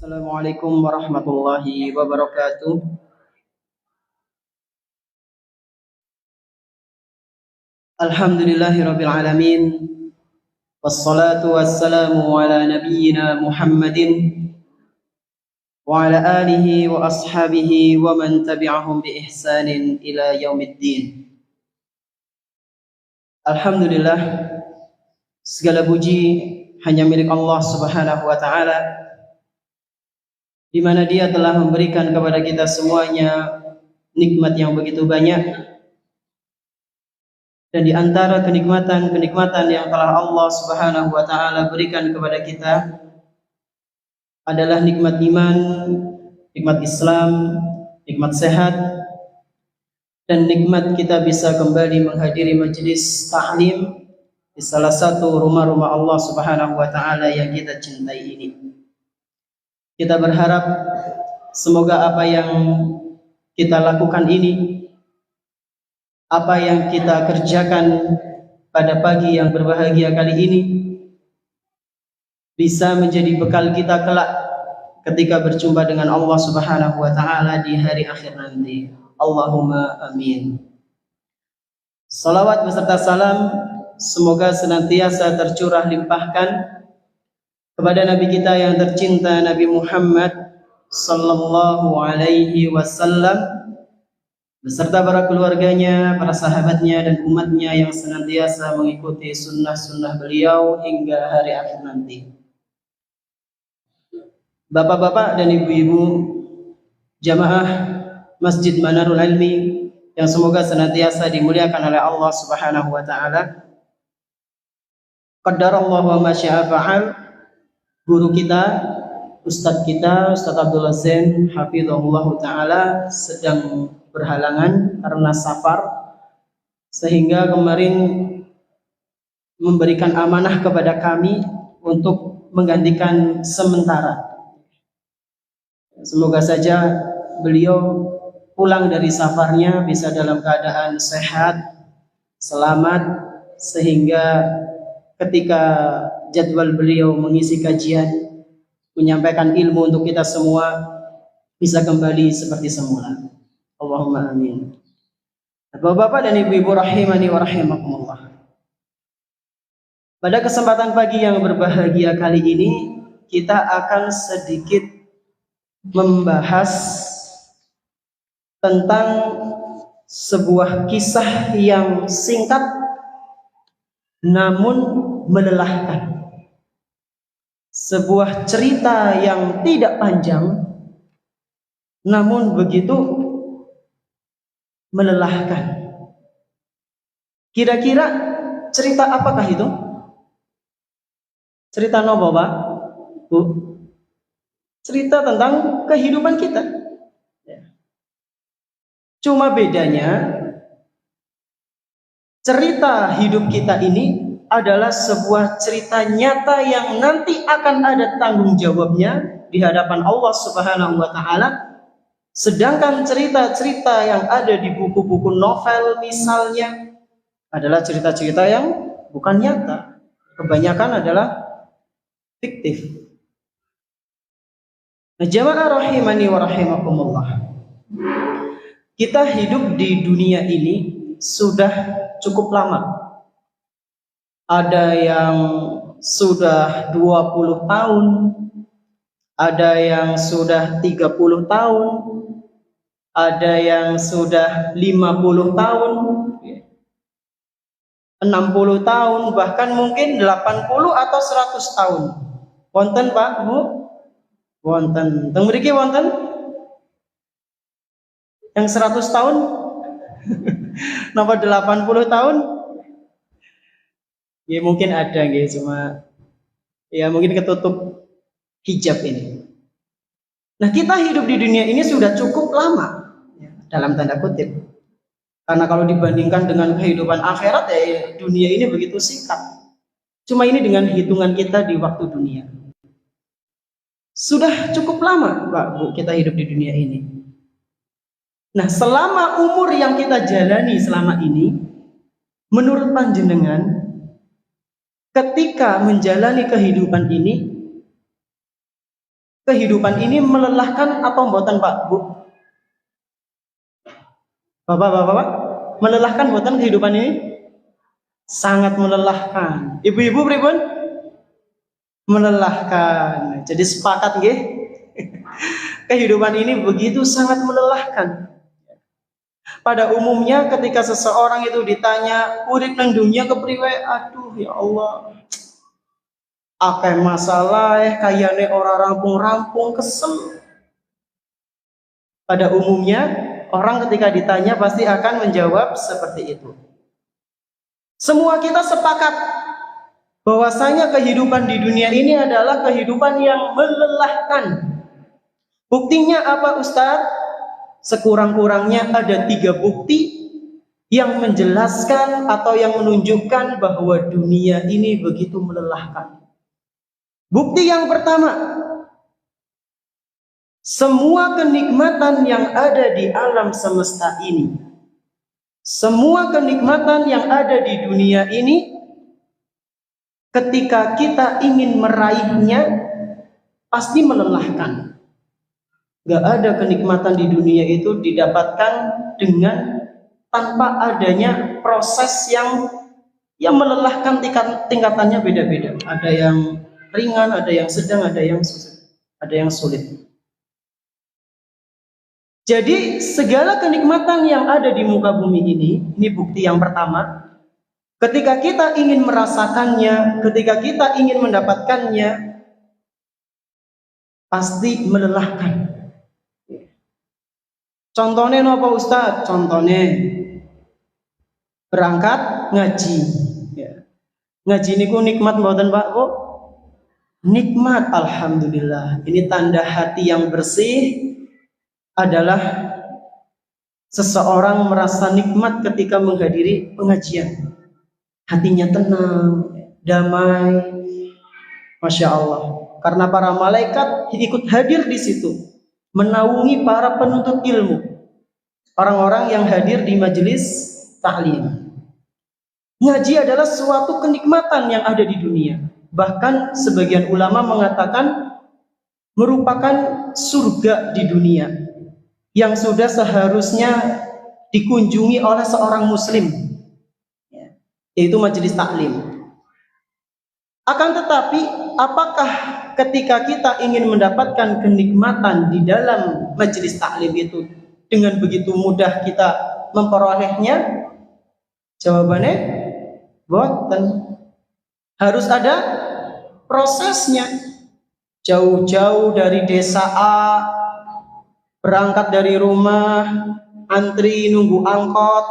Assalamualaikum warahmatullahi wabarakatuh. Alhamdulillahirabbil alamin. Wassalatu wassalamu ala nabiyyina Muhammadin wa ala alihi wa ashabihi wa man tabi'ahum bi ihsanin ila yaumiddin. Alhamdulillah, segala puji hanya milik Allah Subhanahu wa taala, di mana Dia telah memberikan kepada kita semuanya nikmat yang begitu banyak. Dan di antara kenikmatan-kenikmatan yang telah Allah Subhanahu wa taala berikan kepada kita adalah nikmat iman, nikmat Islam, nikmat sehat, dan nikmat kita bisa kembali menghadiri majelis ta'lim di salah satu rumah-rumah Allah Subhanahu wa taala yang kita cintai ini. Kita berharap semoga apa yang kita lakukan ini, apa yang kita kerjakan pada pagi yang berbahagia kali ini, bisa menjadi bekal kita kelak ketika berjumpa dengan Allah Subhanahu wa taala di hari akhir nanti. Allahumma amin. Salawat beserta salam semoga senantiasa tercurah limpahkan kepada Nabi kita yang tercinta, Nabi Muhammad sallallahu alaihi wasallam, beserta para keluarganya, para sahabatnya, dan umatnya yang senantiasa mengikuti sunnah-sunnah beliau hingga hari akhir nanti. Bapak-bapak dan ibu-ibu jamaah Masjid Manarul Ilmi yang semoga senantiasa dimuliakan oleh Allah Subhanahu wa taala. Qaddarallahu wa ma syaa fa'al. Guru kita, Ustadz kita, Ustadz Abdullah Zain hafizahullah taala sedang berhalangan karena safar, sehingga kemarin memberikan amanah kepada kami untuk menggantikan sementara. Semoga saja beliau pulang dari safarnya bisa dalam keadaan sehat, selamat, sehingga ketika jadwal beliau mengisi kajian, menyampaikan ilmu untuk kita semua, bisa kembali seperti semula. Allahumma amin. Bapak-bapak dan ibu-ibu rahimani wa rahimakumullah. Pada kesempatan pagi yang berbahagia kali ini, kita akan sedikit membahas tentang sebuah kisah yang singkat namun melelahkan. Sebuah cerita yang tidak panjang namun begitu melelahkan. Kira-kira cerita apakah itu? Cerita nopo, Pak? Bu? Cerita tentang kehidupan kita. Cuma bedanya, cerita hidup kita ini adalah sebuah cerita nyata yang nanti akan ada tanggung jawabnya di hadapan Allah Subhanahu wa taala. Sedangkan cerita-cerita yang ada di buku-buku novel misalnya adalah cerita-cerita yang bukan nyata. Kebanyakan adalah fiktif. Nah, jamaah rahimani wa rahimakumullah. Kita hidup di dunia ini sudah cukup lama. Ada yang sudah 20 tahun, ada yang sudah 30 tahun, ada yang sudah 50 tahun, 60 tahun, bahkan mungkin 80 atau 100 tahun. Wonten Pak, Bu? Wonten. Teng mriki wonten? Yang 100 tahun? Napa 80 tahun? Ya mungkin ada nggih, cuma ya mungkin ketutup hijab ini. Nah, kita hidup di dunia ini sudah cukup lama, ya, dalam tanda kutip. Karena kalau dibandingkan dengan kehidupan akhirat, ya dunia ini begitu singkat. Cuma ini dengan hitungan kita di waktu dunia. Sudah cukup lama, Pak, Bu, kita hidup di dunia ini. Nah, selama umur yang kita jalani selama ini, menurut panjenengan, ketika menjalani kehidupan ini, kehidupan ini melelahkan apa mboten Pak Bu? Bapak, melelahkan mboten kehidupan ini? Sangat melelahkan. Ibu-ibu pripun? Melelahkan. Jadi sepakat nggih? Kehidupan ini begitu sangat melelahkan. Pada umumnya ketika seseorang itu ditanya urip nang dunia kepriwe, aduh ya Allah, akeh masalah kayane ora rampung-rampung, kesel. Pada umumnya orang ketika ditanya pasti akan menjawab seperti itu. Semua kita sepakat bahwasanya kehidupan di dunia ini adalah kehidupan yang melelahkan. Buktinya apa Ustadz? Sekurang-kurangnya ada 3 bukti yang menjelaskan atau yang menunjukkan bahwa dunia ini begitu melelahkan. Bukti yang pertama, semua kenikmatan yang ada di alam semesta ini, semua kenikmatan yang ada di dunia ini, ketika kita ingin meraihnya, pasti melelahkan. Gak ada kenikmatan di dunia itu didapatkan dengan tanpa adanya proses yang melelahkan, tingkatannya beda-beda. Ada yang ringan, ada yang sedang, ada yang sulit. Jadi segala kenikmatan yang ada di muka bumi ini bukti yang pertama. Ketika kita ingin merasakannya, ketika kita ingin mendapatkannya, pasti melelahkan. Contohnya apa Ustadz? Contohnya berangkat ngaji. Ngaji ini ku nikmat mboten Pak Bu? Nikmat, alhamdulillah. Ini tanda hati yang bersih adalah seseorang merasa nikmat ketika menghadiri pengajian. Hatinya tenang, damai, masya Allah. Karena para malaikat ikut hadir di situ, menaungi para penuntut ilmu, orang-orang yang hadir di majelis ta'lim. Ngaji adalah suatu kenikmatan yang ada di dunia. Bahkan sebagian ulama mengatakan merupakan surga di dunia yang sudah seharusnya dikunjungi oleh seorang muslim, yaitu majelis taklim. Akan tetapi, apakah ketika kita ingin mendapatkan kenikmatan di dalam majelis taklim itu dengan begitu mudah kita memperolehnya? Jawabannya, boten. Harus ada prosesnya. Jauh-jauh dari desa A, berangkat dari rumah, antri nunggu angkot,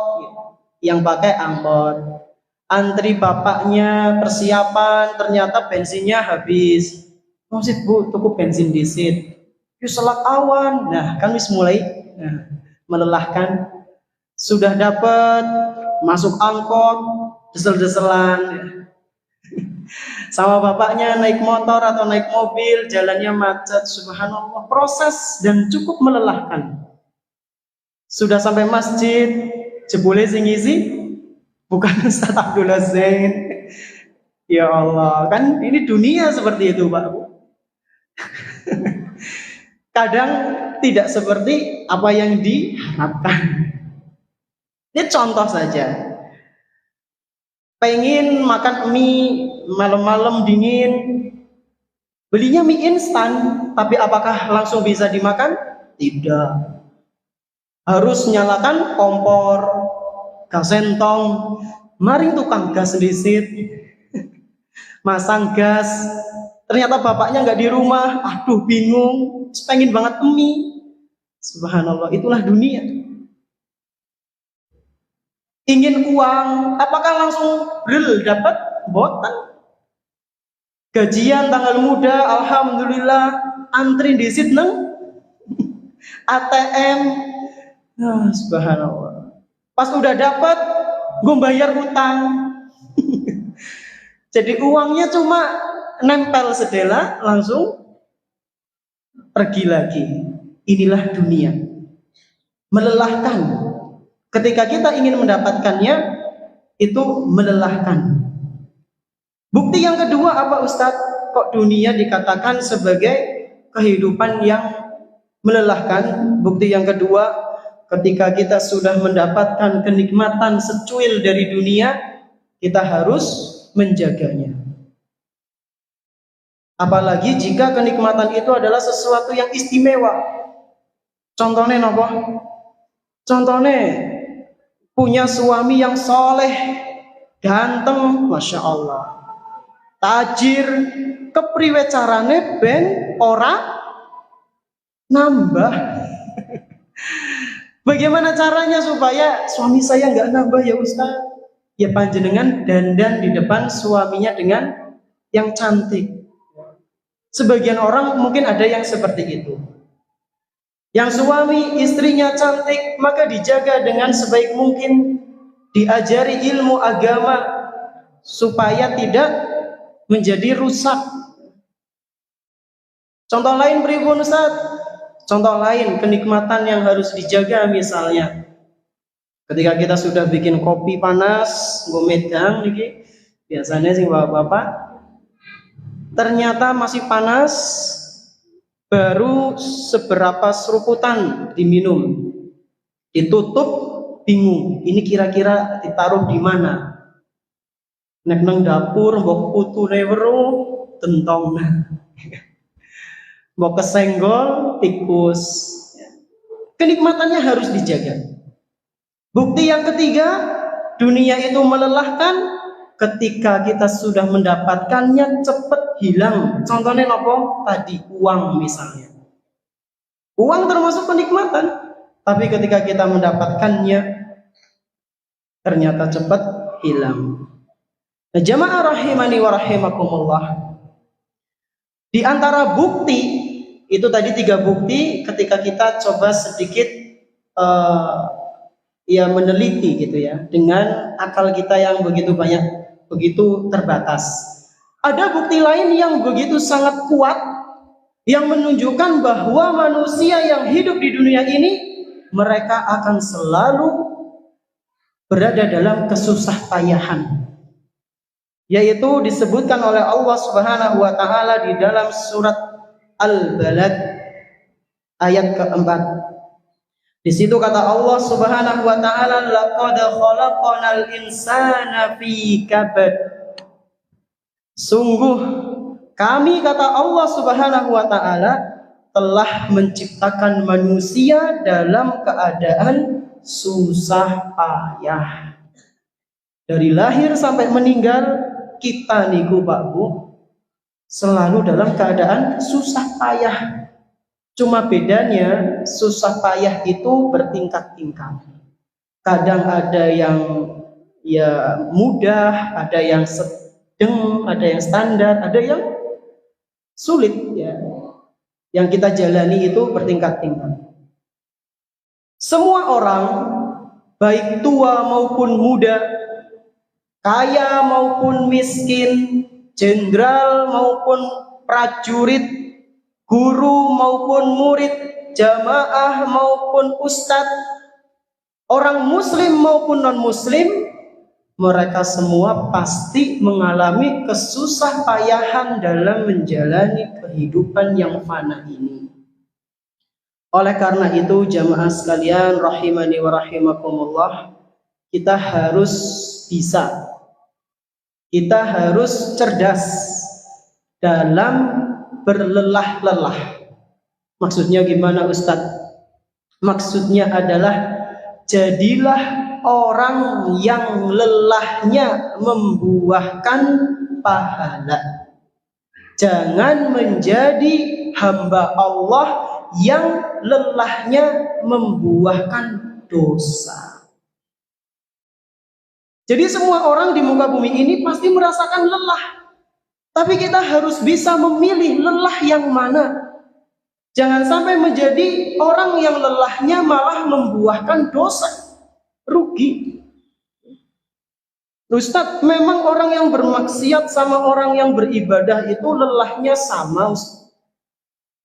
yang pakai angkot. Antri bapaknya, persiapan, ternyata bensinnya habis. Maksud Bu, tuku bensin disit. Yuk selak awan. Nah, kan wis mulai melelahkan. Sudah dapat masuk angkot, desel-deselan. Sama bapaknya naik motor atau naik mobil, jalannya macet, subhanallah, proses dan cukup melelahkan. Sudah sampai masjid, jebule sing ngisi bukan Ustaz Abdullah Zain. Ya Allah, kan ini dunia seperti itu Pak Bu. Kadang tidak seperti apa yang diharapkan. Ini contoh saja. Pengen makan mie malam-malam dingin, belinya mie instan, tapi apakah langsung bisa dimakan? Tidak. Harus nyalakan kompor, gas sentong, maring tukang gas disit, masang gas. Ternyata bapaknya nggak di rumah, aduh bingung, pengen banget mie. Subhanallah, itulah dunia. Ingin uang, apakah langsung dapat? Boten. Gajian tanggal muda, alhamdulillah, antri di situ neng ATM. Nah, subhanallah. Pas udah dapat, gue bayar hutang. Jadi uangnya cuma nempel sedela, langsung pergi lagi. Inilah dunia. Melelahkan. Ketika kita ingin mendapatkannya, itu melelahkan. Bukti yang kedua apa Ustadz? Kok dunia dikatakan sebagai kehidupan yang melelahkan. Bukti yang kedua, ketika kita sudah mendapatkan kenikmatan secuil dari dunia, kita harus menjaganya. Apalagi jika kenikmatan itu adalah sesuatu yang istimewa. Contohnya apa? Contohnya punya suami yang soleh, ganteng, masya Allah, tajir, kepriwe carane ben ora nambah. Bagaimana caranya supaya suami saya nggak nambah ya Ustaz? Ya panjenengan dandan di depan suaminya dengan yang cantik. Sebagian orang mungkin ada yang seperti itu. Yang suami istrinya cantik, maka dijaga dengan sebaik mungkin, diajari ilmu agama supaya tidak menjadi rusak. Contoh lain pripun Ustaz? Contoh lain kenikmatan yang harus dijaga, misalnya ketika kita sudah bikin kopi panas, ngomedang niki, biasanya sih bapak-bapak, ternyata masih panas, baru seberapa seruputan diminum, ditutup, bingung, ini kira-kira ditaruh di mana? Nek nang dapur mbok putune weruh tentong. Mau kesenggol tikus. Kenikmatannya harus dijaga. Bukti yang ketiga, dunia itu melelahkan ketika kita sudah mendapatkannya cepat hilang. Contohnya apa? Tadi uang misalnya. Uang termasuk kenikmatan, tapi ketika kita mendapatkannya ternyata cepat hilang. Nah, jamaah rahimani wa rahimakumullah. Di antara bukti itu tadi 3 bukti ketika kita coba sedikit ya meneliti gitu ya, dengan akal kita yang begitu banyak, begitu terbatas. Ada bukti lain yang begitu sangat kuat yang menunjukkan bahwa manusia yang hidup di dunia ini mereka akan selalu berada dalam kesusahpayahan. Yaitu disebutkan oleh Allah Subhanahu wa taala di dalam surat Al-Balad ayat keempat. Di situ kata Allah Subhanahu wa taala, laqad khalaqnal insana fi kabad. Sungguh kami, kata Allah Subhanahu wa taala, telah menciptakan manusia dalam keadaan susah payah. Dari lahir sampai meninggal, kita niku Pak Bu selalu dalam keadaan susah payah. Cuma bedanya susah payah itu bertingkat-tingkat. Kadang ada yang ya mudah, ada yang sedang, ada yang standar, ada yang sulit ya. Yang kita jalani itu bertingkat-tingkat. Semua orang, baik tua maupun muda, kaya maupun miskin, jenderal maupun prajurit, guru maupun murid, jamaah maupun ustadz, orang muslim maupun non muslim, mereka semua pasti mengalami kesusahpayahan dalam menjalani kehidupan yang fana ini. Oleh karena itu jamaah sekalian rahimani wa rahimakumullah, kita harus bisa, kita harus cerdas dalam berlelah-lelah. Maksudnya gimana Ustadz? Maksudnya adalah jadilah orang yang lelahnya membuahkan pahala. Jangan menjadi hamba Allah yang lelahnya membuahkan dosa. Jadi semua orang di muka bumi ini pasti merasakan lelah. Tapi kita harus bisa memilih lelah yang mana. Jangan sampai menjadi orang yang lelahnya malah membuahkan dosa. Rugi. Ustadz, memang orang yang bermaksiat sama orang yang beribadah itu lelahnya sama, Ustadz.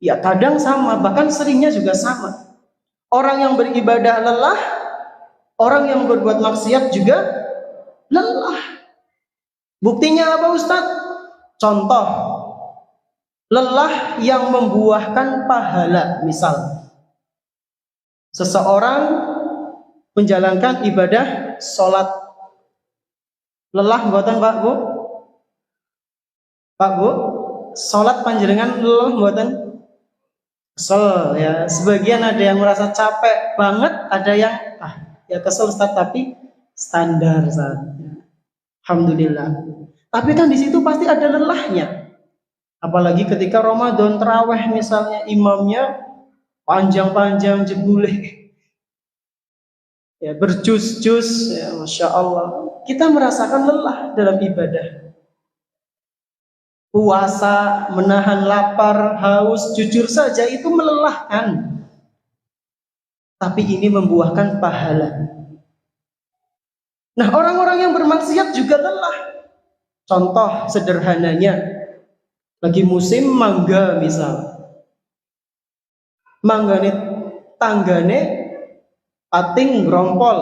Ya kadang sama, bahkan seringnya juga sama. Orang yang beribadah lelah, orang yang berbuat maksiat juga lelah. Buktinya apa Ustadz? Contoh, lelah yang membuahkan pahala. Misal seseorang menjalankan ibadah sholat, lelah mboten Pak Bu? Pak Bu, sholat panjenengan lelah mboten? Kesel ya. Sebagian ada yang merasa capek banget, ada yang ya kesel Ustaz, tapi standar saat. Alhamdulillah. Tapi kan di situ pasti ada lelahnya. Apalagi ketika Ramadan terawih misalnya, imamnya panjang-panjang jebule, ya berjus-jus, ya Masya Allah. Kita merasakan lelah dalam ibadah. Puasa, menahan lapar, haus, jujur saja itu melelahkan. Tapi ini membuahkan pahala. Nah, orang-orang yang bermaksiat juga lelah. Contoh sederhananya, lagi musim mangga misal. Manggane tanggane pating grompol.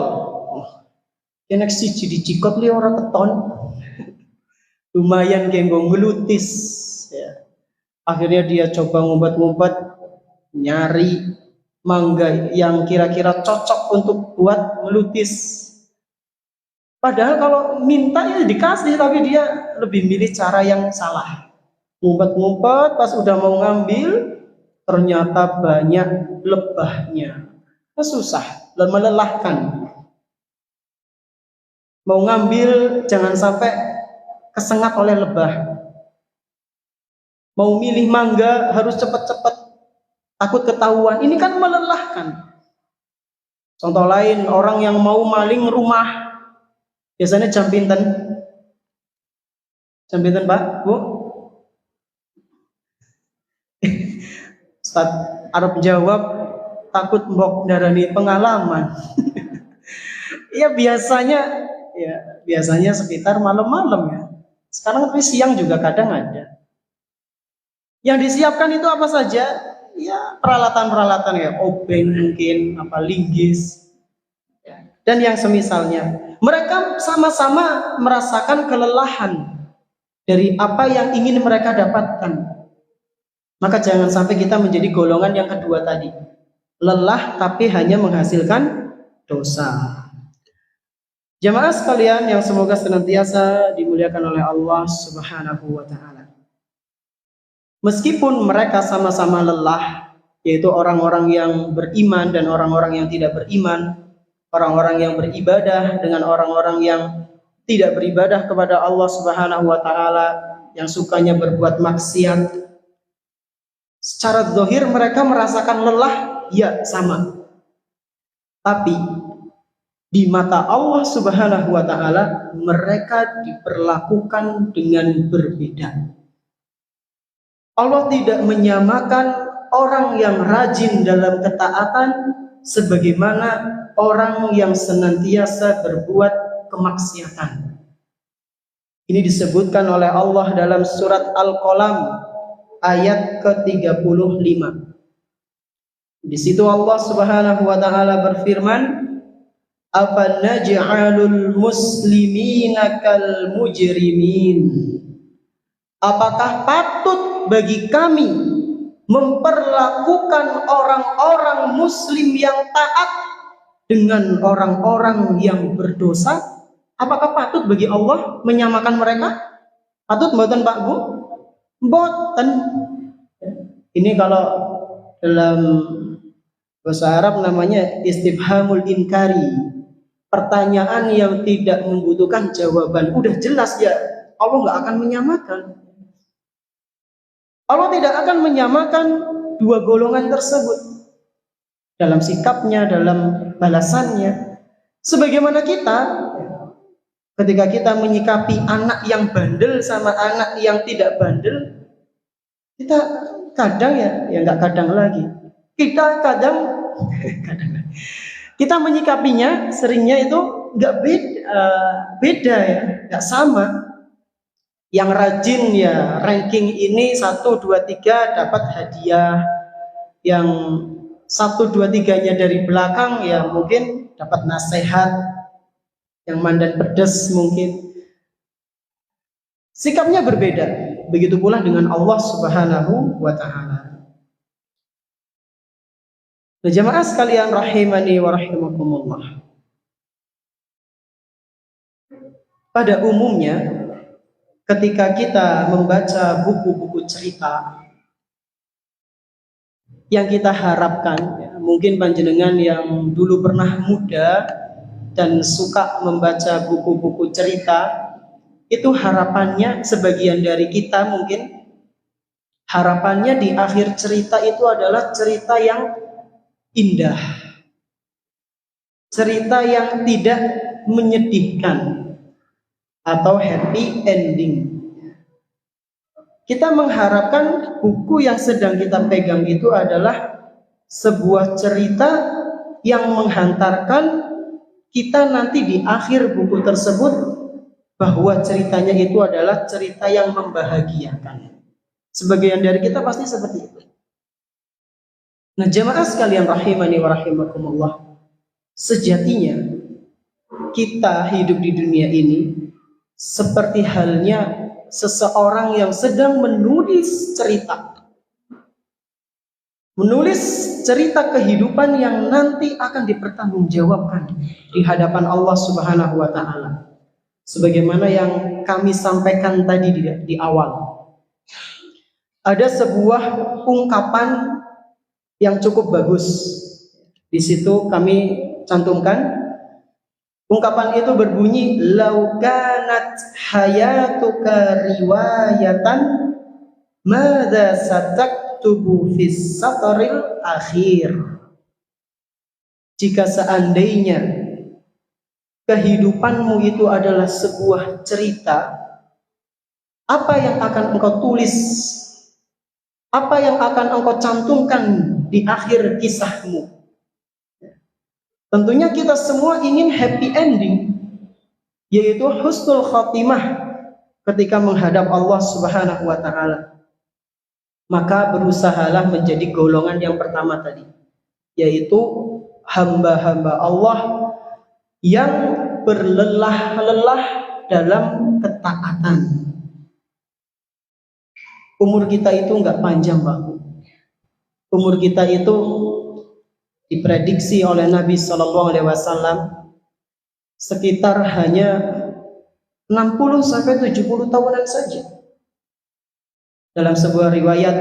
Enak siji dicikot li ora keton. Lumayan kenggo ngelutis ya. Akhirnya dia coba ngumpet-ngumpet nyari mangga yang kira-kira cocok untuk buat ngelutis. Padahal kalau minta ya dikasih, tapi dia lebih milih cara yang salah. Ngumpet-ngumpet, pas udah mau ngambil ternyata banyak lebahnya. Susah dan melelahkan. Mau ngambil jangan sampai kesengat oleh lebah. Mau milih mangga harus cepat-cepat, takut ketahuan. Ini kan melelahkan. Contoh lain, orang yang mau maling rumah, biasanya jam pinten? Jam pinten Pak, Bu? Ustaz Arab jawab, takut mbok darani pengalaman. Ya biasanya sekitar malam-malam ya. Sekarang tapi siang juga kadang ada. Yang disiapkan itu apa saja? Ya peralatan-peralatan ya, obeng mungkin, apa linggis, ya. Dan yang semisalnya. Mereka sama-sama merasakan kelelahan dari apa yang ingin mereka dapatkan. Maka jangan sampai kita menjadi golongan yang kedua tadi. Lelah tapi hanya menghasilkan dosa. Jamaah sekalian yang semoga senantiasa dimuliakan oleh Allah Subhanahu wa taala. Meskipun mereka sama-sama lelah, yaitu orang-orang yang beriman dan orang-orang yang tidak beriman, orang-orang yang beribadah dengan orang-orang yang tidak beribadah kepada Allah Subhanahu wa taala, yang sukanya berbuat maksiat. Secara zahir mereka merasakan lelah, ya sama. Tapi di mata Allah Subhanahu wa taala mereka diperlakukan dengan berbeda. Allah tidak menyamakan orang yang rajin dalam ketaatan sebagaimana orang yang senantiasa berbuat kemaksiatan. Ini disebutkan oleh Allah dalam surat Al-Qalam ayat ke-35. Di situ Allah Subhanahu wa taala berfirman, "Afanaj'alul muslimina kal mujrimin?" Apakah patut bagi kami memperlakukan orang-orang muslim yang taat dengan orang-orang yang berdosa? Apakah patut bagi Allah menyamakan mereka? Patut mboten Pak Bu? Mboten. Ini kalau dalam bahasa Arab namanya istifhamul inkari. Pertanyaan yang tidak membutuhkan jawaban. Udah jelas ya, Allah nggak akan menyamakan. Allah tidak akan menyamakan dua golongan tersebut dalam sikapnya, dalam balasannya. Sebagaimana kita, ketika kita menyikapi anak yang bandel sama anak yang tidak bandel, kita kadang ya nggak kadang lagi. Kita kadang kita menyikapinya seringnya itu nggak beda ya, nggak sama. Yang rajin ya ranking ini 1, 2, 3 dapat hadiah. Yang 1, 2, 3-nya dari belakang ya mungkin dapat nasihat. Yang mandan pedes mungkin. Sikapnya berbeda. Begitu pula dengan Allah Subhanahu wa taala. Nah, jamaah sekalian rahimani wa rahimakumullah. Pada umumnya ketika kita membaca buku-buku cerita, yang kita harapkan, ya, mungkin panjenengan yang dulu pernah muda dan suka membaca buku-buku cerita, itu harapannya sebagian dari kita mungkin harapannya di akhir cerita itu adalah cerita yang indah, cerita yang tidak menyedihkan atau happy ending. Kita mengharapkan buku yang sedang kita pegang itu adalah sebuah cerita yang menghantarkan kita nanti di akhir buku tersebut bahwa ceritanya itu adalah cerita yang membahagiakan. Sebagian dari kita pasti seperti itu. Nah, jamaah sekalian rahimani wa rahimakumullah, sejatinya kita hidup di dunia ini seperti halnya seseorang yang sedang menulis cerita. Menulis cerita kehidupan yang nanti akan dipertanggungjawabkan di hadapan Allah Subhanahu wa taala. Sebagaimana yang kami sampaikan tadi di awal. Ada sebuah ungkapan yang cukup bagus. Di situ kami cantumkan ungkapan itu berbunyi, "Lau kanat hayatuka riwayatan madza sataktubu fis satril akhir." Jika seandainya kehidupanmu itu adalah sebuah cerita, apa yang akan engkau tulis? Apa yang akan engkau cantumkan di akhir kisahmu? Tentunya kita semua ingin happy ending, yaitu husnul khatimah ketika menghadap Allah Subhanahu wa taala. Maka berusahalah menjadi golongan yang pertama tadi, yaitu hamba-hamba Allah yang berlelah-lelah dalam ketaatan. Umur kita itu enggak panjang, Pak. Umur kita itu diprediksi oleh Nabi Shallallahu Alaihi Wasallam sekitar hanya 60 sampai 70 tahunan saja. Dalam sebuah riwayat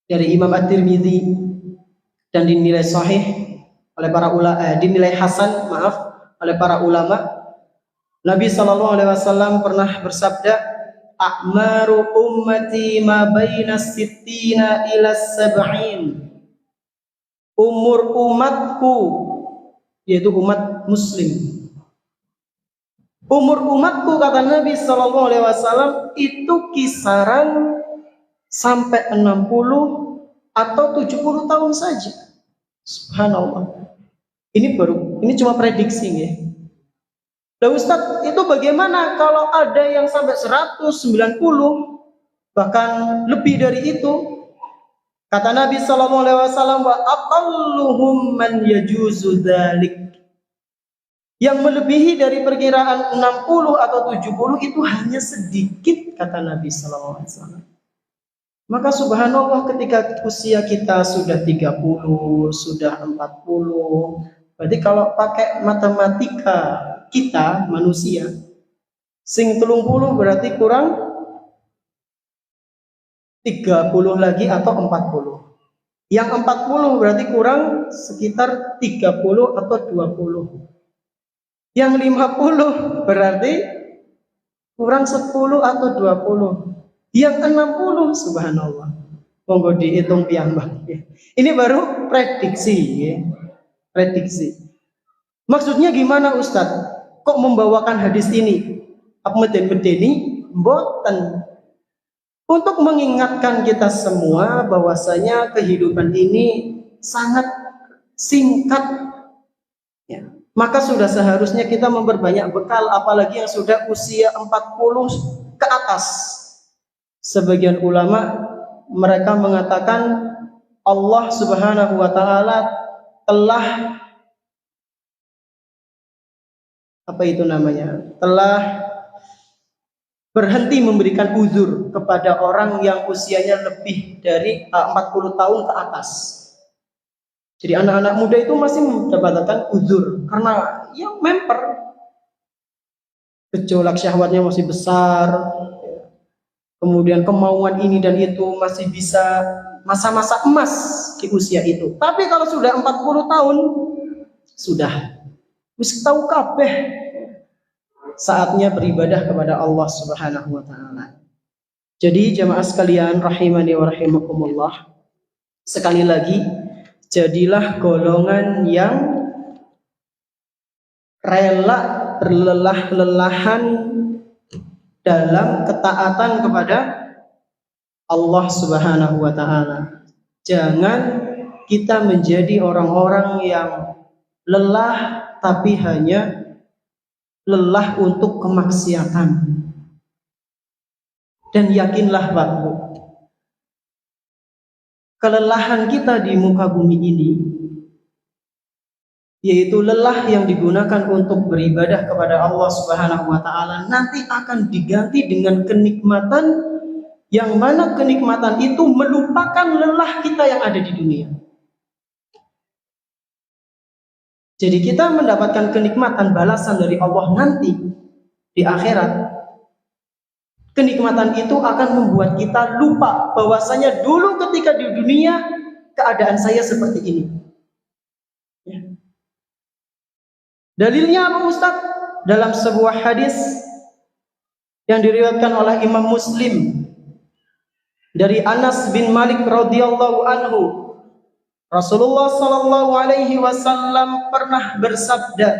dari Imam At-Tirmidzi dan dinilai sahih oleh para ulama, dinilai hasan, oleh para ulama, Nabi Shallallahu Alaihi Wasallam pernah bersabda, "A'maru ummati ma baina sittina ila sab'in." Umur umatku, yaitu umat muslim, umur umatku kata Nabi Shallallahu Alaihi Wasallam itu kisaran sampai 60 atau 70 tahun saja. Subhanallah. Ini cuma prediksi ya. Nah, Ustadz, itu bagaimana kalau ada yang sampai 190 bahkan lebih dari itu? Kata Nabi Sallallahu Alaihi Wasallam, wa aqalluhum man yajuzu dzalik. Yang melebihi dari perkiraan 60 atau 70 itu hanya sedikit, kata Nabi Sallallahu Alaihi Wasallam. Maka subhanallah ketika usia kita sudah 30, sudah 40, berarti kalau pakai matematika kita manusia, sing 30 berarti kurang 30 lagi atau 40. Yang 40 berarti kurang sekitar 30 atau 20. Yang 50 berarti kurang 10 atau 20. Yang 60 subhanallah. Monggo dihitung piyambak. Ini baru prediksi ya. Prediksi. Maksudnya gimana Ustadz? Kok membawakan hadis ini? Apa meden-medeni? Mboten. Untuk mengingatkan kita semua bahwasanya kehidupan ini sangat singkat. Ya. Maka sudah seharusnya kita memperbanyak bekal, apalagi yang sudah usia 40 ke atas. Sebagian ulama mereka mengatakan Allah Subhanahu wa taala telah telah berhenti memberikan uzur kepada orang yang usianya lebih dari 40 tahun ke atas. Jadi anak-anak muda itu masih mendapatkan uzur karena yang memper, gejolak syahwatnya masih besar, kemudian kemauan ini dan itu masih bisa masa-masa emas di usia itu. Tapi kalau sudah 40 tahun, sudah wis tahu kabeh, saatnya beribadah kepada Allah Subhanahu wa taala. Jadi jamaah sekalian rahimani wa rahimakumullah, sekali lagi jadilah golongan yang rela berlelah-lelahan dalam ketaatan kepada Allah Subhanahu wa taala. Jangan kita menjadi orang-orang yang lelah tapi hanya lelah untuk kemaksiatan. Dan yakinlah Pak Bu, kelelahan kita di muka bumi ini, yaitu lelah yang digunakan untuk beribadah kepada Allah Subhanahu wa taala, nanti akan diganti dengan kenikmatan yang mana kenikmatan itu melupakan lelah kita yang ada di dunia. Jadi kita mendapatkan kenikmatan balasan dari Allah nanti di akhirat. Kenikmatan itu akan membuat kita lupa bahwasanya dulu ketika di dunia keadaan saya seperti ini. Ya. Dalilnya apa Ustaz? Dalam sebuah hadis yang diriwayatkan oleh Imam Muslim dari Anas bin Malik radhiyallahu anhu, Rasulullah sallallahu alaihi wasallam pernah bersabda,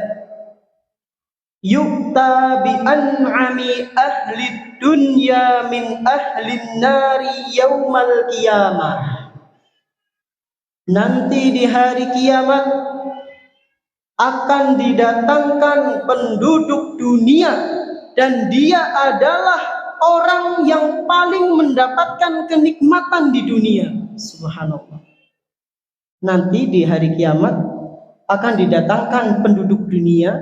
"Yu'ta bi an'ami ahli dunya min ahli nari yaumal qiyamah." Nanti di hari kiamat akan didatangkan penduduk dunia dan dia adalah orang yang paling mendapatkan kenikmatan di dunia. Subhanallah. Nanti di hari kiamat akan didatangkan penduduk dunia,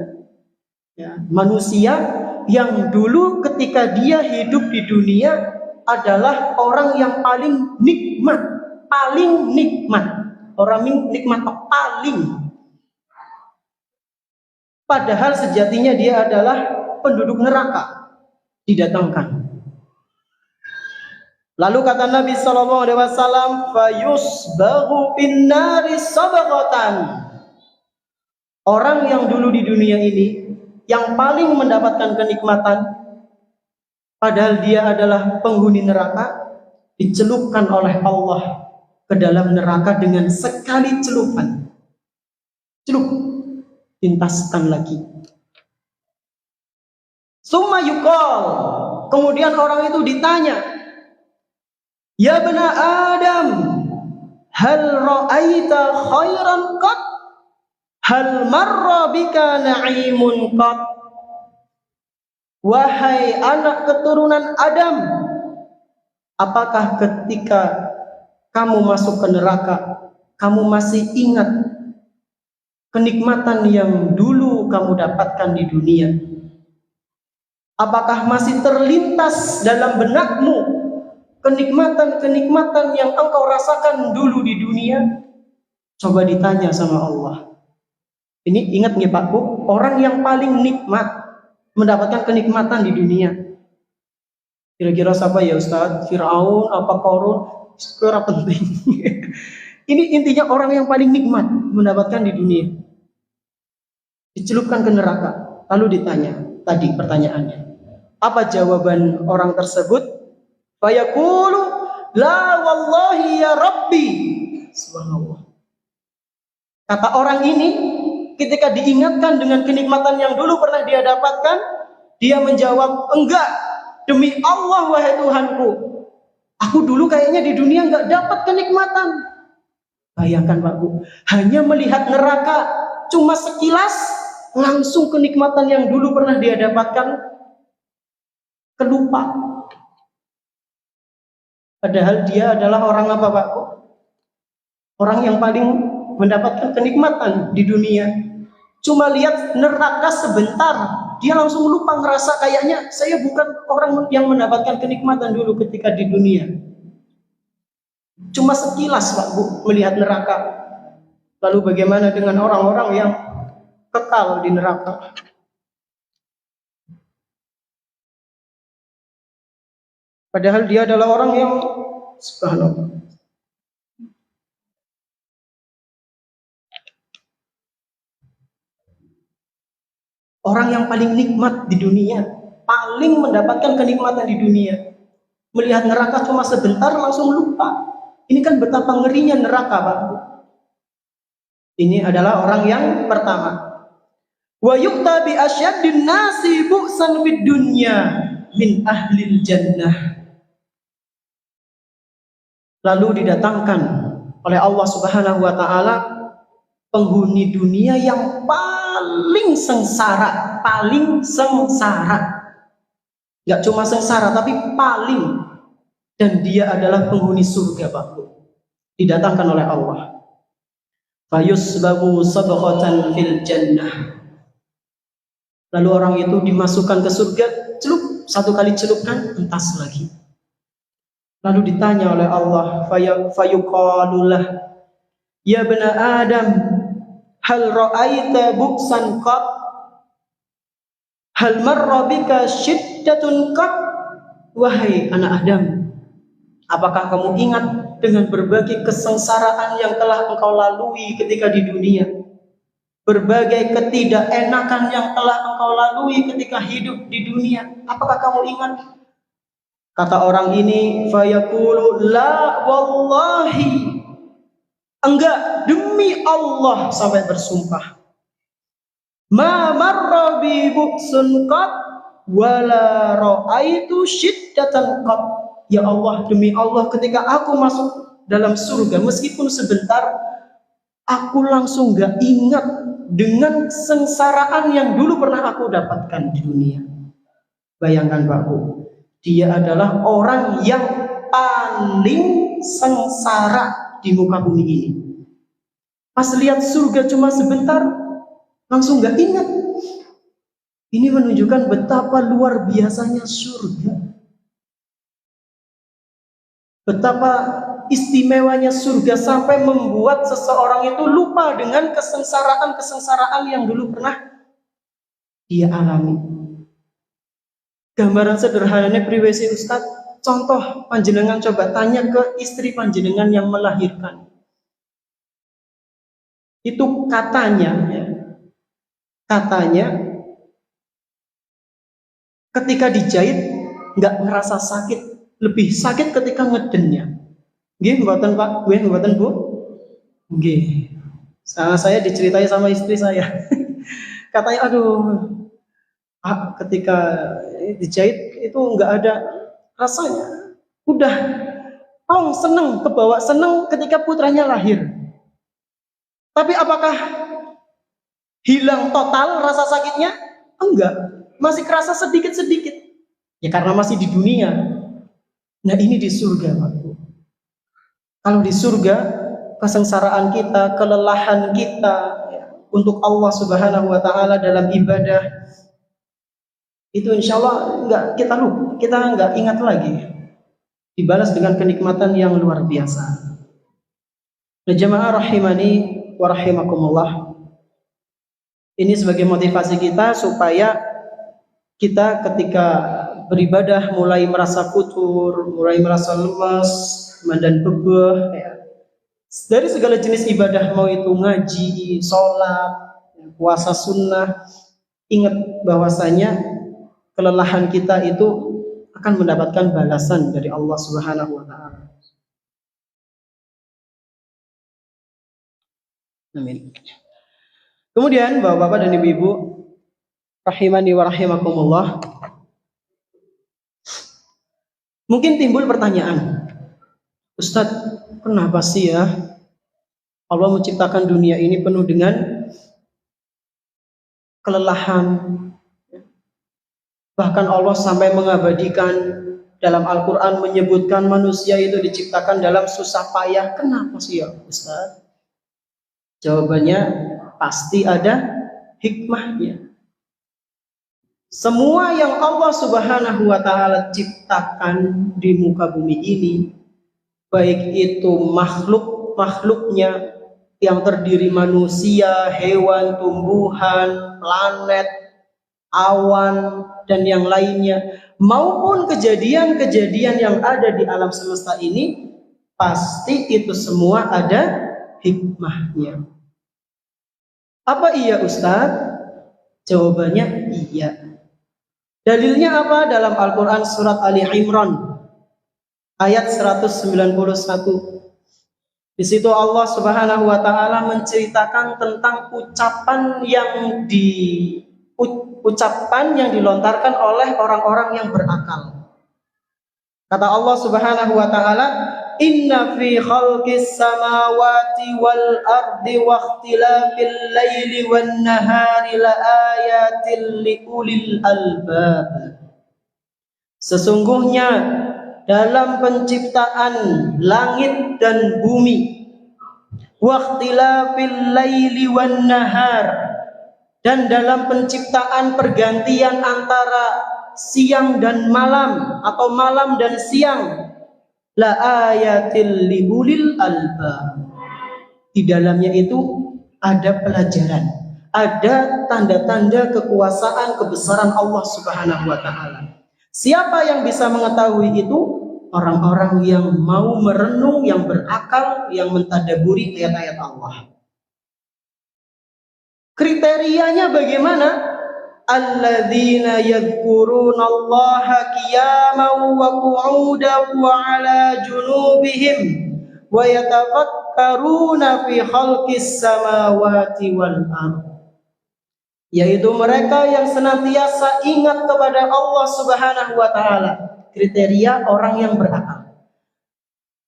ya, manusia yang dulu ketika dia hidup di dunia adalah orang yang paling nikmat, orang nikmat paling. Padahal sejatinya dia adalah penduduk neraka didatangkan. Lalu kata Nabi sallallahu alaihi wasallam, "Fayusbaghu finnari sabghatan." Orang yang dulu di dunia ini yang paling mendapatkan kenikmatan, padahal dia adalah penghuni neraka, dicelupkan oleh Allah ke dalam neraka dengan sekali celupan. Celup, tintaskan lagi. Summa yuqal, kemudian orang itu ditanya, "Ya bani Adam, hal ra'aita khairan qat? Hal marra bika na'imun qat?" Wahai anak keturunan Adam, apakah ketika kamu masuk ke neraka, kamu masih ingat kenikmatan yang dulu kamu dapatkan di dunia? Apakah masih terlintas dalam benakmu kenikmatan-kenikmatan yang engkau rasakan dulu di dunia? Coba ditanya sama Allah. Ini ingat nggih Pak Bu, orang yang paling nikmat mendapatkan kenikmatan di dunia. Kira-kira siapa ya Ustaz? Fir'aun apa Qarun? Kurang penting. Ini intinya orang yang paling nikmat mendapatkan di dunia. Dicelupkan ke neraka, lalu ditanya tadi pertanyaannya. Apa jawaban orang tersebut? Fayaqulu la wallahi ya Rabbi. Subhanallah. Kata orang ini ketika diingatkan dengan kenikmatan yang dulu pernah dia dapatkan, dia menjawab, "Enggak, demi Allah wahai Tuhanku, aku dulu kayaknya di dunia enggak dapat kenikmatan." Bayangkan Pak Bu, hanya melihat neraka cuma sekilas, langsung kenikmatan yang dulu pernah dia dapatkan kelupa. Padahal dia adalah orang apa Pak Bu? Orang yang paling mendapatkan kenikmatan di dunia. Cuma lihat neraka sebentar, dia langsung lupa, ngerasa kayaknya saya bukan orang yang mendapatkan kenikmatan dulu ketika di dunia. Cuma sekilas Pak Bu melihat neraka. Lalu bagaimana dengan orang-orang yang kekal di neraka? Padahal dia adalah orang yang subhanallah. Orang yang paling nikmat di dunia, paling mendapatkan kenikmatan di dunia. Melihat neraka cuma sebentar langsung lupa. Ini kan betapa ngerinya neraka Pak. Ini adalah orang yang pertama. Wa yu'ta bi asyaddin nasi bu'san fid dunya min ahlil jannah. Lalu didatangkan oleh Allah Subhanahu wa taala penghuni dunia yang paling sengsara, Gak cuma sengsara tapi paling, dan dia adalah penghuni surga Pak. Didatangkan oleh Allah. Fayusbabu sabghatan fil jannah. Lalu orang itu dimasukkan ke surga, celup, satu kali celupkan, entas lagi. Lalu ditanya oleh Allah, fayuqalulah, ya bani Adam, hal ra'aita buksan qat? Hal marra bika syiddatun qat? Wahai anak Adam, apakah kamu ingat dengan berbagai kesengsaraan yang telah engkau lalui ketika di dunia? Berbagai ketidakenakan yang telah engkau lalui ketika hidup di dunia. Apakah kamu ingat? Kata orang ini, fayaqulu la wallahi, enggak, demi Allah, sampai bersumpah. Ma marra bi buksun qat wala ra'aitu syiddatan qat. Ya Allah, demi Allah, ketika aku masuk dalam surga meskipun sebentar, aku langsung enggak ingat dengan sengsaraan yang dulu pernah aku dapatkan di dunia. Bayangkan Pak Bu, dia adalah orang yang paling sengsara di muka bumi ini. Pas lihat surga cuma sebentar, langsung gak ingat. Ini menunjukkan betapa luar biasanya surga. Betapa istimewanya surga sampai membuat seseorang itu lupa dengan kesengsaraan-kesengsaraan yang dulu pernah dia alami. Gambaran sederhananya priwesi Ustaz, contoh panjenengan coba tanya ke istri panjenengan yang melahirkan. Itu katanya ketika dijahit nggak ngerasa sakit, lebih sakit ketika ngedennya. Nggih mboten Pak, nggih mboten Bu? Nggih. Saya diceritai sama istri saya. Katanya aduh, ketika dijahit itu nggak ada rasanya, udah seneng, kebawa seneng ketika putranya lahir. Tapi apakah hilang total rasa sakitnya? Enggak, masih kerasa sedikit-sedikit. Ya karena masih di dunia. Nah ini di surga Pak. Kalau di surga, kesengsaraan kita, kelelahan kita untuk Allah Subhanahu wa taala dalam ibadah, itu insya Allah kita nggak ingat lagi, dibalas dengan kenikmatan yang luar biasa. Nah jamaah rahimani wa rahimakumullah, ini sebagai motivasi kita supaya kita ketika beribadah mulai merasa futur, mulai merasa lemas dan bebeh dari segala jenis ibadah, mau itu ngaji, sholat, puasa sunnah, ingat bahwasanya kelelahan kita itu akan mendapatkan balasan dari Allah Subhanahu wa taala. Amin. Kemudian Bapak-bapak dan Ibu-ibu rahimani wa rahimakumullah, mungkin timbul pertanyaan, Ustadz, kenapa sih ya Allah menciptakan dunia ini penuh dengan kelelahan? Bahkan Allah sampai mengabadikan dalam Al-Quran menyebutkan manusia itu diciptakan dalam susah payah. Kenapa sih ya Ustaz? Jawabannya pasti ada hikmahnya. Semua yang Allah Subhanahu wa taala ciptakan di muka bumi ini, baik itu makhluknya yang terdiri manusia, hewan, tumbuhan, planet, awan, dan yang lainnya, maupun kejadian-kejadian yang ada di alam semesta ini, pasti itu semua ada hikmahnya. Apa iya Ustadz? Jawabannya iya. Dalilnya apa? Dalam Al-Quran surat Ali Imran ayat 191. Di situ Allah Subhanahu wa taala menceritakan tentang ucapan yang dilontarkan oleh orang-orang yang berakal. Kata Allah Subhanahu wa taala, "Inna fi khalqis samawati wal ardi wa ikhtilafil laili wan nahari laayatil liulil albab." Sesungguhnya dalam penciptaan langit dan bumi, waqtilafil laili wan nahar, dan dalam penciptaan pergantian antara siang dan malam atau malam dan siang, la ayatil liulil albab. Di dalamnya itu ada pelajaran, ada tanda-tanda kekuasaan kebesaran Allah Subhanahu wa taala. Siapa yang bisa mengetahui itu? Orang-orang yang mau merenung, yang berakal, yang mentadaburi ayat-ayat Allah. Kriterianya bagaimana? Alladzina yadhkurunallaha qiyaman wa qu'udan wa 'ala junubihim wa yatafakkaruna fi khalqis samawati wal ardh. Yaitu mereka yang senantiasa ingat kepada Allah Subhanahu wa taala. Kriteria orang yang berakal.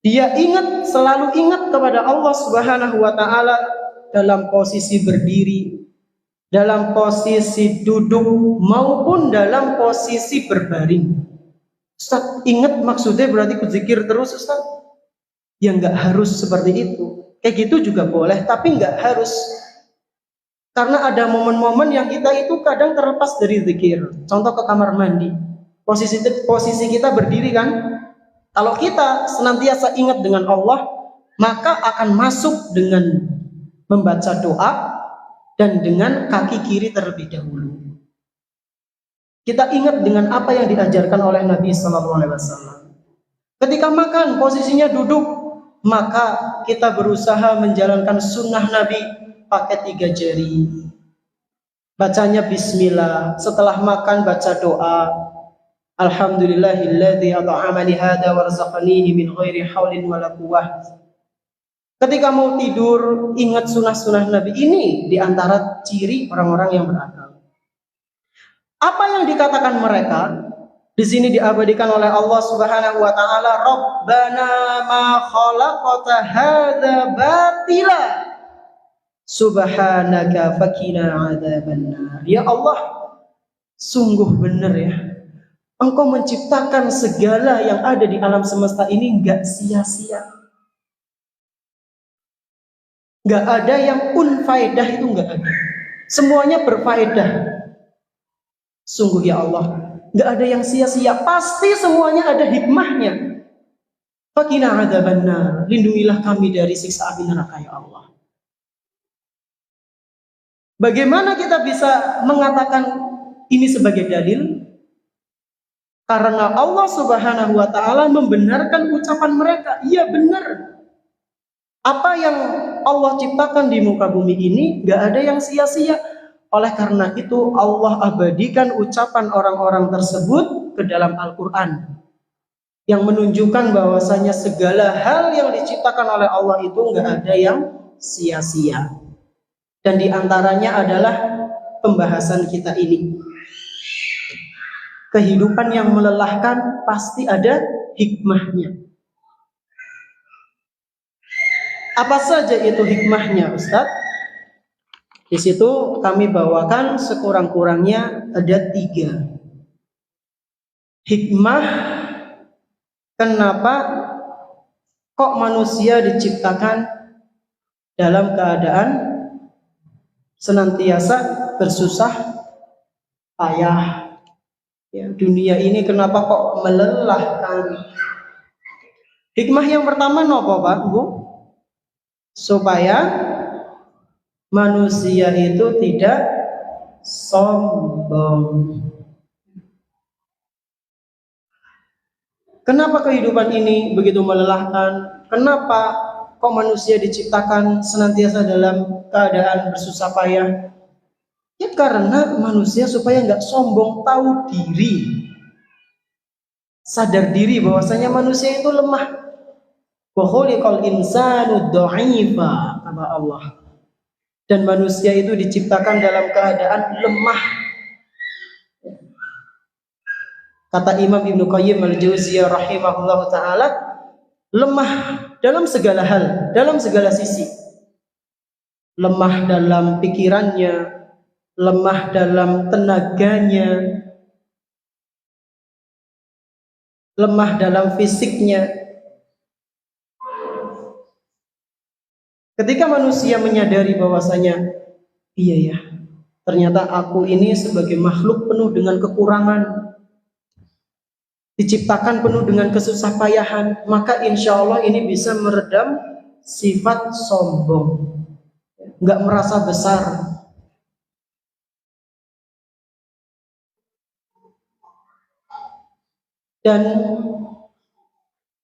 Dia selalu ingat kepada Allah Subhanahu wa taala dalam posisi berdiri, dalam posisi duduk, maupun dalam posisi berbaring. Ustaz, ingat maksudnya berarti zikir terus Ustaz? Ya enggak harus seperti itu. Kayak gitu juga boleh, tapi enggak harus. Karena ada momen-momen yang kita itu kadang terlepas dari zikir. Contoh ke kamar mandi. Posisi kita berdiri kan? Kalau kita senantiasa ingat dengan Allah, maka akan masuk dengan membaca doa dan dengan kaki kiri terlebih dahulu. Kita ingat dengan apa yang diajarkan oleh Nabi Sallallahu Alaihi Wasallam. Ketika makan posisinya duduk, maka kita berusaha menjalankan sunnah Nabi pakai 3 jari. Bacanya bismillah. Setelah makan baca doa. Alhamdulillahilladzi at'amani hadza warzaqanihi min ghairi haulin wala quwwah. Ketika mau tidur, ingat sunnah-sunnah Nabi. Ini diantara ciri orang-orang yang berakal. Apa yang dikatakan mereka di sini diabadikan oleh Allah Subhanahu wa taala, Rabbana ma khalaqta hadza batila subhanaka faqina adzabannar. Ya Allah, sungguh benar ya, Engkau menciptakan segala yang ada di alam semesta ini enggak sia-sia. Enggak ada yang unfaedah, itu enggak ada. Semuanya berfaedah. Sungguh ya Allah, enggak ada yang sia-sia. Pasti semuanya ada hikmahnya. Faqina adzabannar. Lindungilah kami dari siksa api neraka ya Allah. Bagaimana kita bisa mengatakan ini sebagai dalil? Karena Allah Subhanahu wa taala membenarkan ucapan mereka. Iya benar. Apa yang Allah ciptakan di muka bumi ini gak ada yang sia-sia. Oleh karena itu Allah abadikan ucapan orang-orang tersebut ke dalam Al-Quran, yang menunjukkan bahwasanya segala hal yang diciptakan oleh Allah itu gak ada yang sia-sia. Dan diantaranya adalah pembahasan kita ini. Kehidupan yang melelahkan pasti ada hikmahnya. Apa saja itu hikmahnya, Ustaz? Di situ kami bawakan sekurang-kurangnya ada 3. Hikmah kenapa kok manusia diciptakan dalam keadaan senantiasa bersusah payah, Ya, dunia ini kenapa kok melelahkan? Hikmah yang pertama nopo Pak Bu? Supaya manusia itu tidak sombong. Kenapa kehidupan ini begitu melelahkan? Kenapa kok manusia diciptakan senantiasa dalam keadaan bersusah payah? Ya karena manusia supaya nggak sombong, tahu diri, sadar diri bahwasanya manusia itu lemah. Wa khuliqal insanu dha'ifa, kata Allah. Dan manusia itu diciptakan dalam keadaan lemah. Kata Imam Ibnu Qayyim al-Jauziyah rahimahullahu taala, lemah dalam segala hal, dalam segala sisi. Lemah dalam pikirannya, lemah dalam tenaganya, lemah dalam fisiknya. Ketika manusia menyadari bahwasanya iya ya, ternyata aku ini sebagai makhluk penuh dengan kekurangan, diciptakan penuh dengan kesusahpayahan, maka insya Allah ini bisa meredam sifat sombong, nggak merasa besar. Dan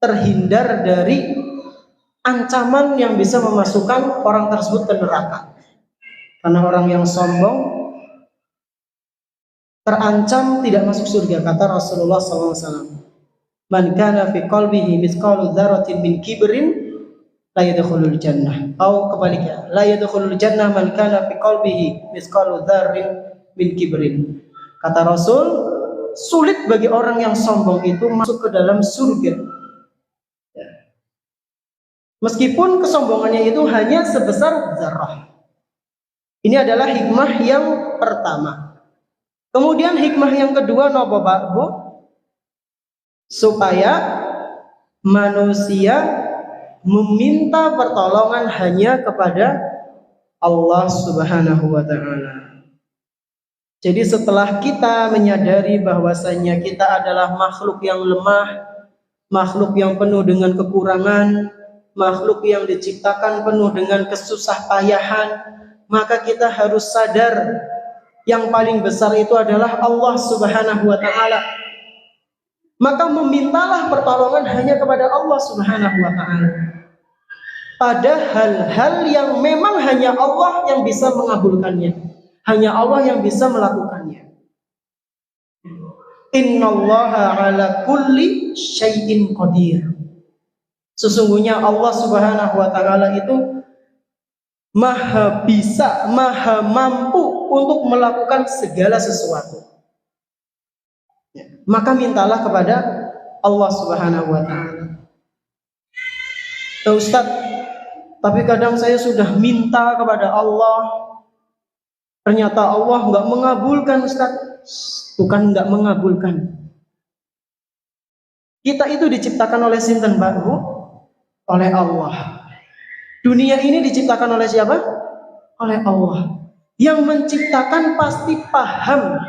terhindar dari ancaman yang bisa memasukkan orang tersebut ke neraka. Karena orang yang sombong terancam tidak masuk surga, kata Rasulullah SAW. Man kana fi qalbihi mithqalu dzarratin min kibrin la yadkhulul jannah. Atau kebaliknya, la yadkhulul jannah man kana fi qalbihi mithqalu dzarrin min kibrin. Kata Rasul, sulit bagi orang yang sombong itu masuk ke dalam surga. Meskipun kesombongannya itu hanya sebesar zarrah. Ini adalah hikmah yang pertama. Kemudian hikmah yang kedua nopo Pak Bu? Supaya manusia meminta pertolongan hanya kepada Allah Subhanahu wa taala. Jadi setelah kita menyadari bahwasanya kita adalah makhluk yang lemah, makhluk yang penuh dengan kekurangan, makhluk yang diciptakan penuh dengan kesusahpayahan, maka kita harus sadar yang paling besar itu adalah Allah Subhanahu wa taala. Maka memintalah pertolongan hanya kepada Allah Subhanahu wa taala. Pada hal-hal yang memang hanya Allah yang bisa mengabulkannya. Hanya Allah yang bisa melakukannya. Innallaha ala kulli syai'in qadir. Sesungguhnya Allah Subhanahu wa taala itu maha bisa, maha mampu untuk melakukan segala sesuatu. Maka mintalah kepada Allah Subhanahu wa taala. Ustaz, tapi kadang saya sudah minta kepada Allah, ternyata Allah nggak mengabulkan. Ustaz, bukan nggak mengabulkan. Kita itu diciptakan oleh sinten Pak Bu? Oleh Allah. Dunia ini diciptakan oleh siapa? Oleh Allah. Yang menciptakan pasti paham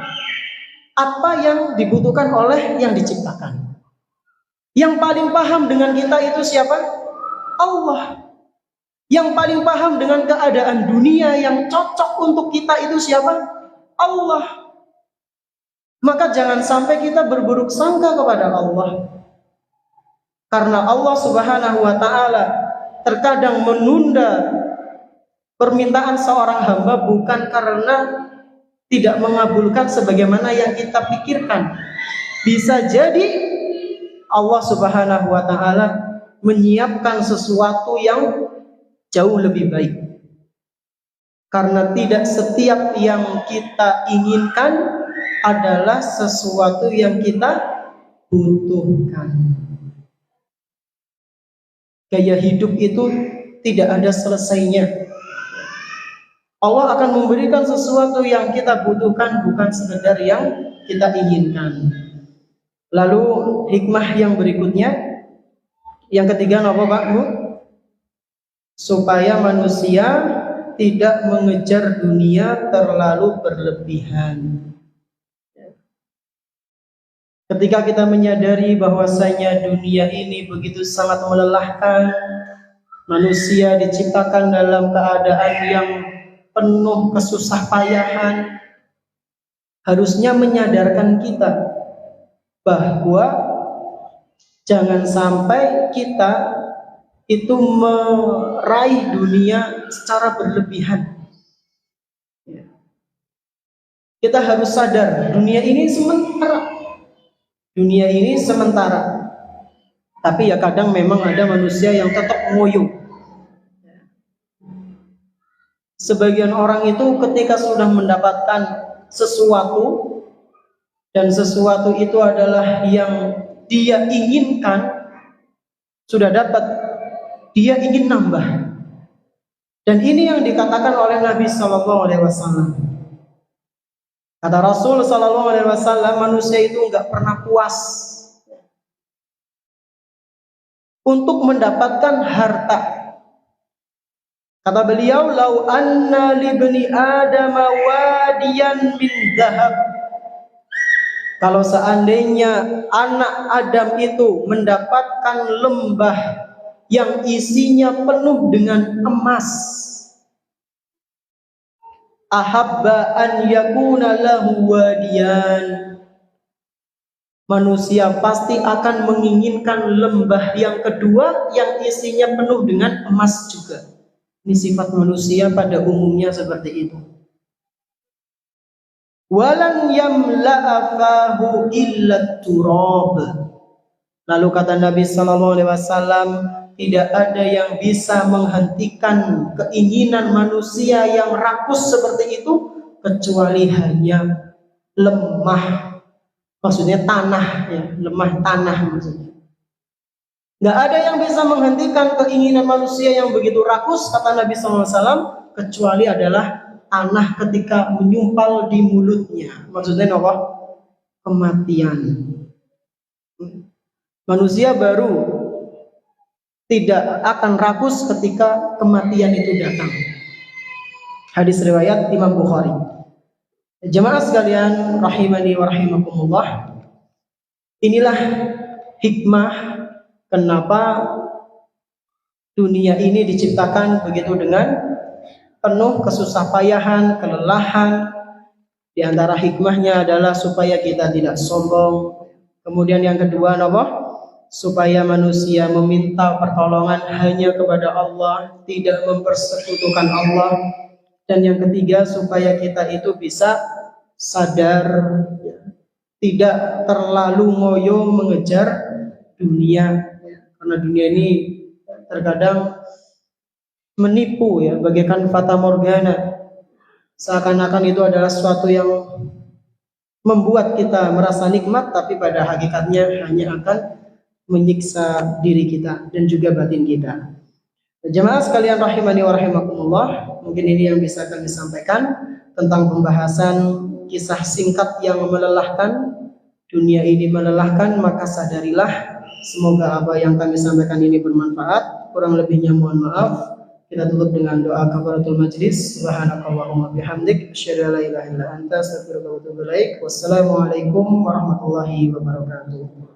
apa yang dibutuhkan oleh yang diciptakan. Yang paling paham dengan kita itu siapa? Allah. Yang paling paham dengan keadaan dunia yang cocok untuk kita itu siapa? Allah. Maka jangan sampai kita berburuk sangka kepada Allah. Karena Allah Subhanahu wa taala terkadang menunda permintaan seorang hamba bukan karena tidak mengabulkan sebagaimana yang kita pikirkan. Bisa jadi Allah Subhanahu wa taala menyiapkan sesuatu yang jauh lebih baik. Karena tidak setiap yang kita inginkan adalah sesuatu yang kita butuhkan. Gaya hidup itu tidak ada selesainya. Allah akan memberikan sesuatu yang kita butuhkan, bukan sekedar yang kita inginkan. Lalu hikmah yang berikutnya, yang ketiga apa Pak Bu? Supaya manusia tidak mengejar dunia terlalu berlebihan. Ketika kita menyadari bahwasanya dunia ini begitu sangat melelahkan, manusia diciptakan dalam keadaan yang penuh kesusah payahan, harusnya menyadarkan kita bahwa jangan sampai kita itu meraih dunia secara berlebihan. Kita harus sadar dunia ini sementara. Dunia ini sementara. Tapi ya kadang memang ada manusia yang tetap ngoyo. Sebagian orang itu ketika sudah mendapatkan sesuatu, dan sesuatu itu adalah yang dia inginkan, sudah dapat, dia ingin nambah. Dan ini yang dikatakan oleh Nabi SAW. Kata Rasul SAW, manusia itu nggak pernah puas untuk mendapatkan harta. Kata beliau, "Lau anna li bani Adam wadiyan min dhahab." Kalau seandainya anak Adam itu mendapatkan lembah yang isinya penuh dengan emas, ahabba an yakuna lahu wadiyan, manusia pasti akan menginginkan lembah yang kedua yang isinya penuh dengan emas juga. Ini sifat manusia pada umumnya seperti itu. Walan yamla'a fahu illa turab. Lalu kata Nabi SAW, tidak ada yang bisa menghentikan keinginan manusia yang rakus seperti itu kecuali hanya lemah, maksudnya tanah, ya, lemah tanah maksudnya. Nggak ada yang bisa menghentikan keinginan manusia yang begitu rakus, kata Nabi SAW, kecuali adalah tanah ketika menyumpal di mulutnya. Maksudnya apa? Kematian. Manusia baru tidak akan rakus ketika kematian itu datang. Hadis riwayat Imam Bukhari. Jemaah sekalian rahimani wa rahimakumullah, inilah hikmah kenapa dunia ini diciptakan begitu dengan penuh kesusah payahan, kelelahan. Di antara hikmahnya adalah supaya kita tidak sombong. Kemudian yang kedua apa? Supaya manusia meminta pertolongan hanya kepada Allah, tidak mempersekutukan Allah. Dan yang ketiga, supaya kita itu bisa sadar, tidak terlalu ngoyo mengejar dunia, karena dunia ini terkadang menipu, ya, bagaikan fata morgana, seakan-akan itu adalah sesuatu yang membuat kita merasa nikmat, tapi pada hakikatnya hanya akan menyiksa diri kita dan juga batin kita. Jemaah sekalian rahimani wa rahimakumullah, mungkin ini yang bisa kami sampaikan tentang pembahasan kisah singkat yang melelahkan. Dunia ini melelahkan, maka sadarilah. Semoga apa yang kami sampaikan ini bermanfaat. Kurang lebihnya mohon maaf. Kita tutup dengan doa kafaratul majlis. Subhanakallahumma bihamdik, asyhadu an la ilaha illa anta, astaghfiruka wa atubu ilaik. Wassalamualaikum warahmatullahi wabarakatuh.